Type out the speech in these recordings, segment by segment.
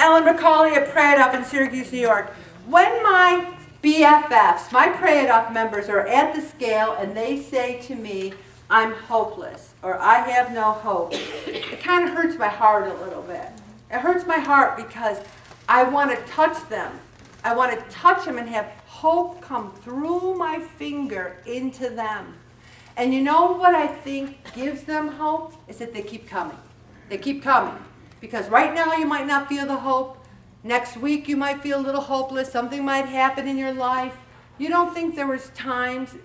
Ellen McCauley at Pray It Off in Syracuse, New York. When my BFFs, my Pray It Off members, are at the scale and they say to me, I'm hopeless, or I have no hope, it kind of hurts my heart a little bit. It hurts my heart because I want to touch them. I want to touch them and have hope come through my finger into them. And you know what I think gives them hope? Is that they keep coming. They keep coming. Because right now you might not feel the hope. Next week you might feel a little hopeless. Something might happen in your life. You don't think there was times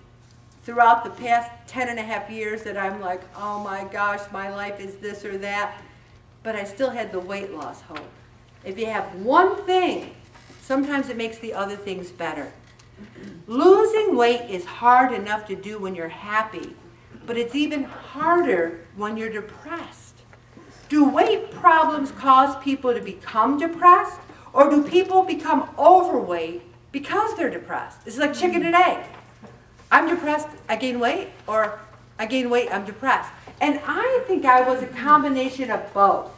throughout the past 10 and a half years that I'm like, oh my gosh, my life is this or that. But I still had the weight loss hope. If you have one thing, sometimes it makes the other things better. Losing weight is hard enough to do when you're happy, but it's even harder when you're depressed. Do weight problems cause people to become depressed, or do people become overweight because they're depressed? It's like chicken and egg. I'm depressed, I gain weight, or I gain weight, I'm depressed. And I think I was a combination of both.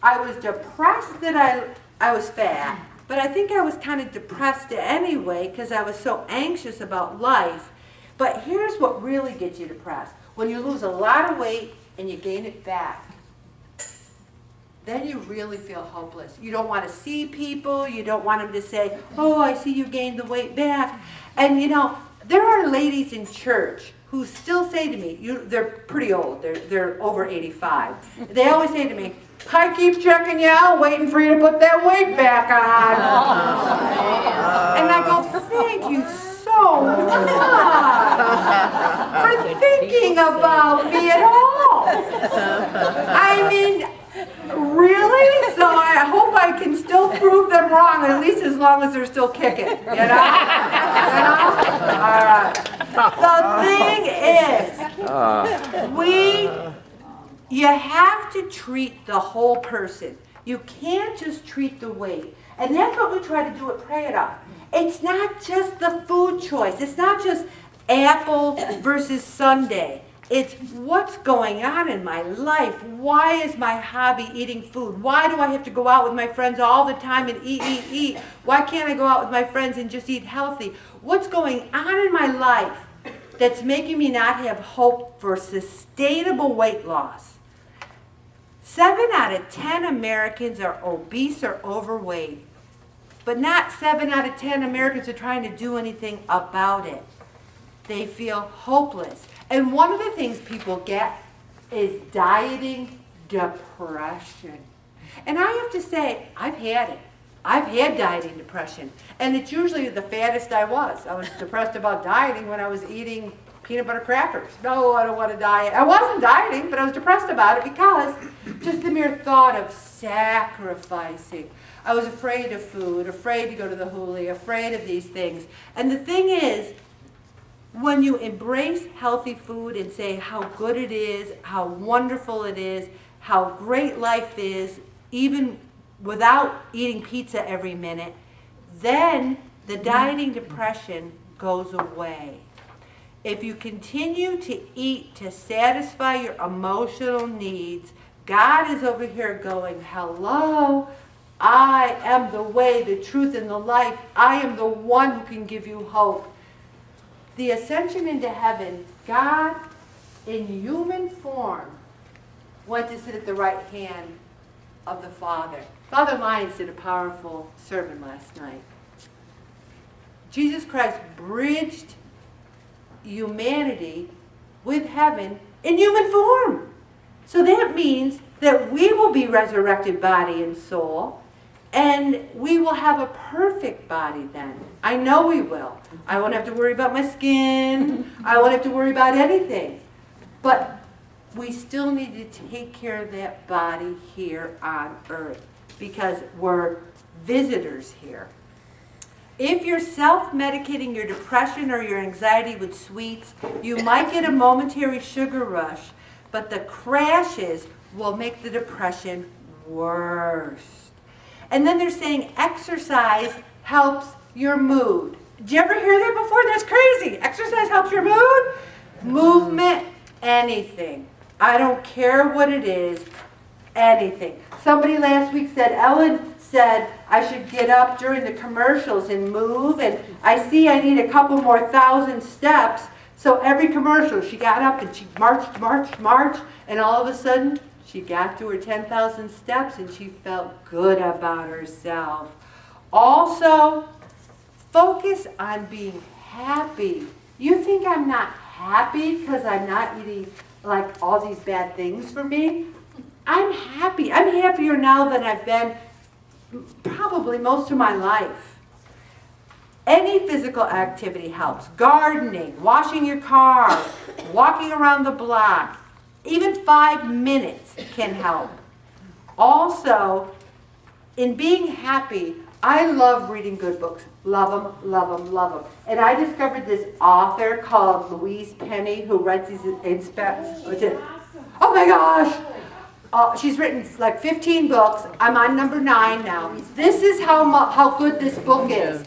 I was depressed that I was fat, but I think I was kind of depressed anyway because I was so anxious about life. But here's what really gets you depressed. When you lose a lot of weight and you gain it back, then you really feel hopeless. You don't want to see people. You don't want them to say, oh, I see you gained the weight back. And you know, there are ladies in church who still say to me, they're pretty old, they're over 85. They always say to me, I keep checking you out, waiting for you to put that weight back on. And I go, thank you so much for thinking about me at all. I mean, really? So I hope I can still prove them wrong, at least as long as they're still kicking, you know? All right. The thing is, you have to treat the whole person. You can't just treat the weight. And that's what we try to do at Pray It Off. It's not just the food choice. It's not just apple versus sundae. It's what's going on in my life. Why is my hobby eating food? Why do I have to go out with my friends all the time and eat? Why can't I go out with my friends and just eat healthy? What's going on in my life that's making me not have hope for sustainable weight loss? 7 out of 10 Americans are obese or overweight, but not 7 out of 10 Americans are trying to do anything about it. They feel hopeless. And one of the things people get is dieting depression. And I have to say, I've had it. I've had dieting depression. And it's usually the fattest I was. I was depressed about dieting when I was eating peanut butter crackers. No, I don't want to diet. I wasn't dieting, but I was depressed about it because just the mere thought of sacrificing. I was afraid of food, afraid to go to the huli, afraid of these things. And the thing is, when you embrace healthy food and say how good it is, how wonderful it is, how great life is, even without eating pizza every minute, then the dieting depression goes away. If you continue to eat to satisfy your emotional needs, God is over here going, hello, I am the way, the truth, and the life. I am the one who can give you hope. The ascension into heaven, God in human form went to sit at the right hand of the Father. Father Lyons did a powerful sermon last night. Jesus Christ bridged humanity with heaven in human form. So that means that we will be resurrected body and soul, and we will have a perfect body then. I know we will. I won't have to worry about my skin. I won't have to worry about anything. But we still need to take care of that body here on earth because we're visitors here. If you're self-medicating your depression or your anxiety with sweets, you might get a momentary sugar rush, but the crashes will make the depression worse. And then they're saying exercise helps your mood. Did you ever hear that before? That's crazy. Exercise helps your mood? Movement, anything. I don't care what it is. anything. Somebody last week said, Ellen said I should get up during the commercials and move, and I see I need a couple more 1,000 steps. So every commercial, she got up and she marched, and all of a sudden, she got to her 10,000 steps and she felt good about herself. Also, focus on being happy. You think I'm not happy because I'm not eating like all these bad things for me? I'm happy. I'm happier now than I've been probably most of my life. Any physical activity helps. Gardening, washing your car, walking around the block, even 5 minutes can help. Also, in being happy, I love reading good books. Love them, love them, love them. And I discovered this author called Louise Penny who writes these oh my gosh! She's written like 15 books. I'm on number 9 now. This is how good this book is.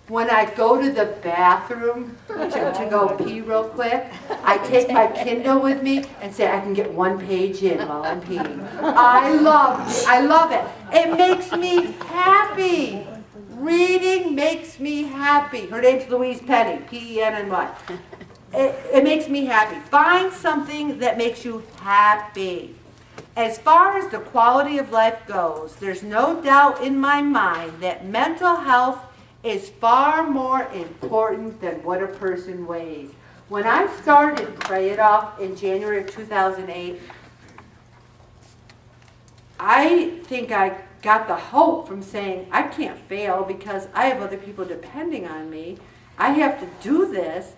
When I go to the bathroom to go pee real quick, I take my Kindle with me and say I can get 1 page in while I'm peeing. I love it. It makes me happy. Reading makes me happy. Her name's Louise Penny, P-E-N-N-Y. It makes me happy. Find something that makes you happy. As far as the quality of life goes, there's no doubt in my mind that mental health is far more important than what a person weighs. When I started Pray It Off in January of 2008, I think I got the hope from saying, I can't fail because I have other people depending on me. I have to do this.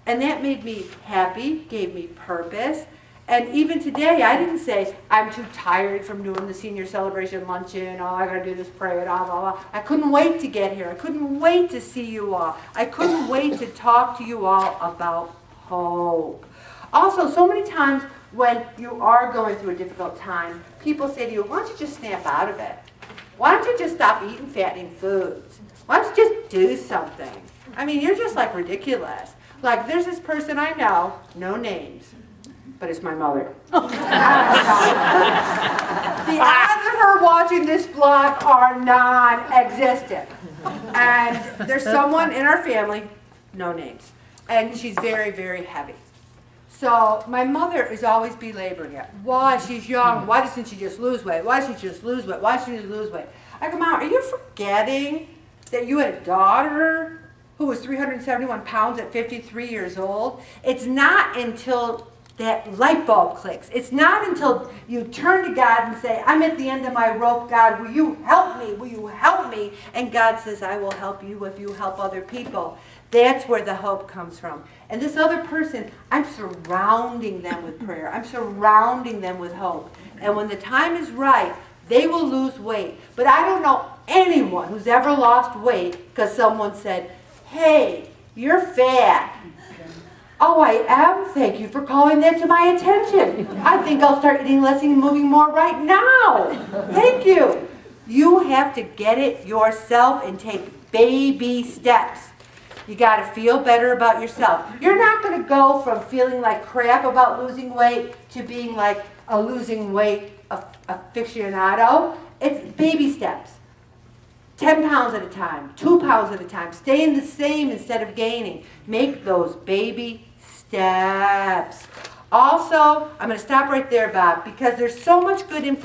And that made me happy, gave me purpose. And even today, I didn't say, I'm too tired from doing the senior celebration luncheon, oh, I gotta do this Pray It Off, blah, blah. I couldn't wait to get here. I couldn't wait to see you all. I couldn't wait to talk to you all about hope. Also, so many times when you are going through a difficult time, people say to you, why don't you just snap out of it? Why don't you just stop eating fattening foods? Why don't you just do something? I mean, you're just like ridiculous. Like, there's this person I know, no names, but it's my mother. The odds of her watching this blog are non-existent. And there's someone in our family, no names, and she's very, very heavy. So my mother is always belaboring it. Why? She's young. Why doesn't she just lose weight? Why doesn't she just lose weight? Why doesn't she just lose weight? I go, Mom, are you forgetting that you had a daughter who was 371 pounds at 53 years old? It's not until that light bulb clicks. It's not until you turn to God and say, I'm at the end of my rope, God, will you help me? Will you help me? And God says, I will help you if you help other people. That's where the hope comes from. And this other person, I'm surrounding them with prayer. I'm surrounding them with hope. And when the time is right, they will lose weight. But I don't know anyone who's ever lost weight because someone said, hey, you're fat. Oh, I am? Thank you for calling that to my attention. I think I'll start eating less and moving more right now. Thank you. You have to get it yourself and take baby steps. You got to feel better about yourself. You're not going to go from feeling like crap about losing weight to being like a losing weight aficionado. It's baby steps. 10 pounds at a time, 2 pounds at a time. Staying the same instead of gaining. Make those baby steps. Also, I'm going to stop right there, Bob, because there's so much good information.